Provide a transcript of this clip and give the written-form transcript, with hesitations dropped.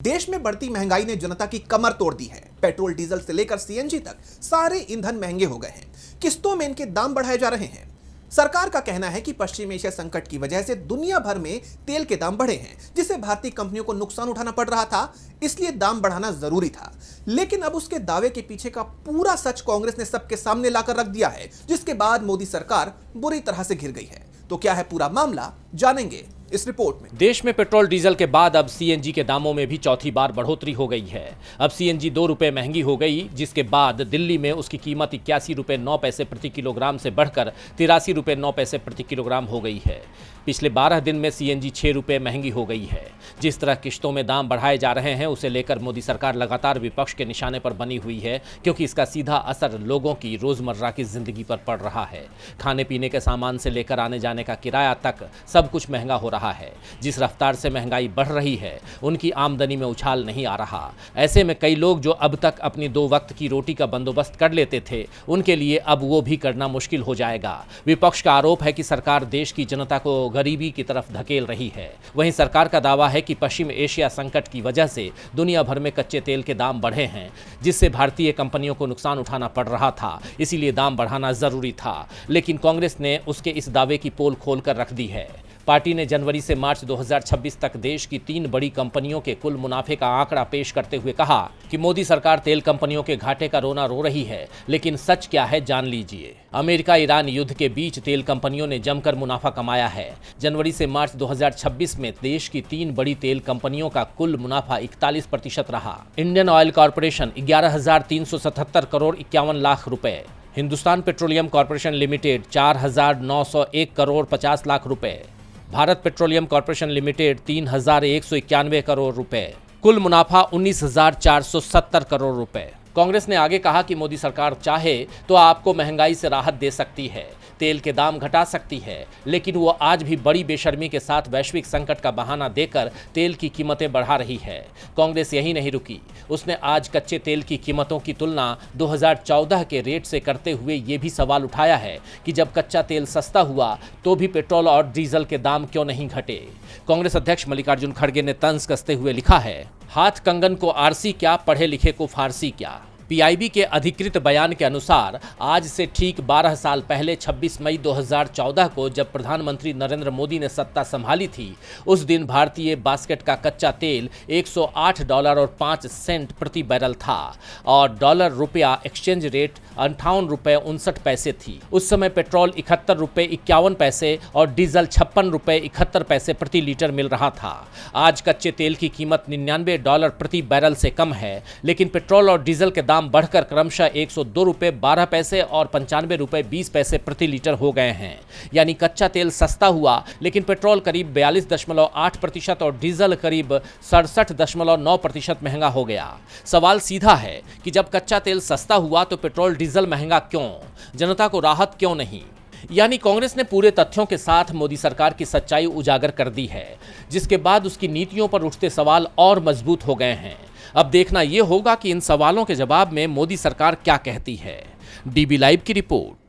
देश में बढ़ती महंगाई ने जनता की कमर तोड़ दी है। पेट्रोल डीजल से लेकर सीएनजी तक सारे ईंधन महंगे हो गए हैं। किस्तों में इनके दाम बढ़ाए जा रहे हैं। सरकार का कहना है कि पश्चिम एशिया संकट की वजह से दुनिया भर में तेल के दाम बढ़े हैं, जिससे भारतीय कंपनियों को नुकसान उठाना पड़ रहा था, इसलिए दाम बढ़ाना जरूरी था। लेकिन अब उसके दावे के पीछे का पूरा सच कांग्रेस ने सबके सामने लाकर रख दिया है, जिसके बाद मोदी सरकार बुरी तरह से घिर गई है। तो क्या है पूरा मामला, जानेंगे इस रिपोर्ट में। देश में पेट्रोल डीजल के बाद अब सीएनजी के दामों में भी चौथी बार बढ़ोतरी हो गई है। अब सीएनजी 2 रुपए महंगी हो गई, जिसके बाद दिल्ली में उसकी कीमत 81 रुपए 9 पैसे प्रति किलोग्राम से बढ़कर 83 रुपए 9 पैसे प्रति किलोग्राम हो गई है। पिछले 12 दिन में सीएनजी 6 रुपए महंगी हो गई है। जिस तरह किश्तों में दाम बढ़ाए जा रहे हैं, उसे लेकर मोदी सरकार लगातार विपक्ष के निशाने पर बनी हुई है, क्योंकि इसका सीधा असर लोगों की रोजमर्रा की जिंदगी पर पड़ रहा है। खाने पीने के सामान से लेकर आने जाने का किराया तक सब कुछ महंगा हो रहा है। जिस रफ्तार से महंगाई बढ़ रही है, उनकी आमदनी में उछाल नहीं आ रहा। ऐसे में कई लोग जो अब तक अपनी 2 वक्त की रोटी का बंदोबस्त कर लेते थे, उनके लिए अब वो भी करना मुश्किल हो जाएगा। विपक्ष का आरोप है कि सरकार देश की जनता को गरीबी की तरफ धकेल रही है। वहीं सरकार का दावा है कि पश्चिम एशिया संकट की वजह से दुनिया भर में कच्चे तेल के दाम बढ़े हैं, जिससे भारतीय कंपनियों को नुकसान उठाना पड़ रहा था, इसीलिए दाम बढ़ाना जरूरी था। लेकिन कांग्रेस ने उसके इस दावे की पोल खोलकर रख दी है। पार्टी ने जनवरी से मार्च 2026 तक देश की 3 बड़ी कंपनियों के कुल मुनाफे का आंकड़ा पेश करते हुए कहा कि मोदी सरकार तेल कंपनियों के घाटे का रोना रो रही है। लेकिन सच क्या है, जान लीजिए। अमेरिका ईरान युद्ध के बीच तेल कंपनियों ने जमकर मुनाफा कमाया है। जनवरी से मार्च 2026 में देश की 3 बड़ी तेल कंपनियों का कुल मुनाफा 41% रहा। Indian Oil Corporation 11,377 crore 51 lakh रुपए, Hindustan Petroleum Corporation Limited 4,901 crore 50 lakh रुपए, Bharat Petroleum Corporation Limited 3,191 crore रुपए, कुल मुनाफा 19,470 करोड़ रुपए। कांग्रेस ने आगे कहा कि मोदी सरकार चाहे तो आपको महंगाई से राहत दे सकती है, तेल के दाम घटा सकती है, लेकिन वो आज भी बड़ी बेशर्मी के साथ वैश्विक संकट का बहाना देकर तेल की कीमतें बढ़ा रही है। कांग्रेस यही नहीं रुकी, उसने आज कच्चे तेल की कीमतों की तुलना 2014 के रेट से करते हुए ये भी सवाल उठाया है कि जब कच्चा तेल सस्ता हुआ तो भी पेट्रोल और डीजल के दाम क्यों नहीं घटे। कांग्रेस अध्यक्ष मल्लिकार्जुन खड़गे ने तंज कसते हुए लिखा है, हाथ कंगन को आरसी क्या, पढ़े लिखे को फारसी क्या। पीआईबी के अधिकृत बयान के अनुसार आज से ठीक 12 साल पहले 26 मई 2014 को जब प्रधानमंत्री नरेंद्र मोदी ने सत्ता संभाली थी, उस दिन भारतीय बास्केट का कच्चा तेल $108.05 प्रति बैरल था और डॉलर रुपया एक्सचेंज रेट 58 रुपये 59 पैसे थी। उस समय पेट्रोल 71 रुपये 51 पैसे और डीजल 56 रुपये 71 पैसे प्रति लीटर मिल रहा था। आज कच्चे तेल की कीमत $99 प्रति बैरल से कम है, लेकिन पेट्रोल और डीजल के दाम बढ़कर क्रमशः 102 रुपये 12 पैसे और 95 रुपये 20 पैसे प्रति लीटर हो गए हैं। यानी कच्चा तेल सस्ता हुआ, लेकिन पेट्रोल करीब 42.8% और डीजल करीब 67.9% महंगा हो गया। सवाल सीधा है कि जब कच्चा तेल सस्ता हुआ तो पेट्रोल डीजल महंगा क्यों, जनता को राहत क्यों नहीं। यानी कांग्रेस ने पूरे तथ्यों के साथ मोदी सरकार की सच्चाई उजागर कर दी है, जिसके बाद उसकी नीतियों पर उठते सवाल और मजबूत हो गए हैं। अब देखना यह होगा कि इन सवालों के जवाब में मोदी सरकार क्या कहती है। डीबी लाइव की रिपोर्ट।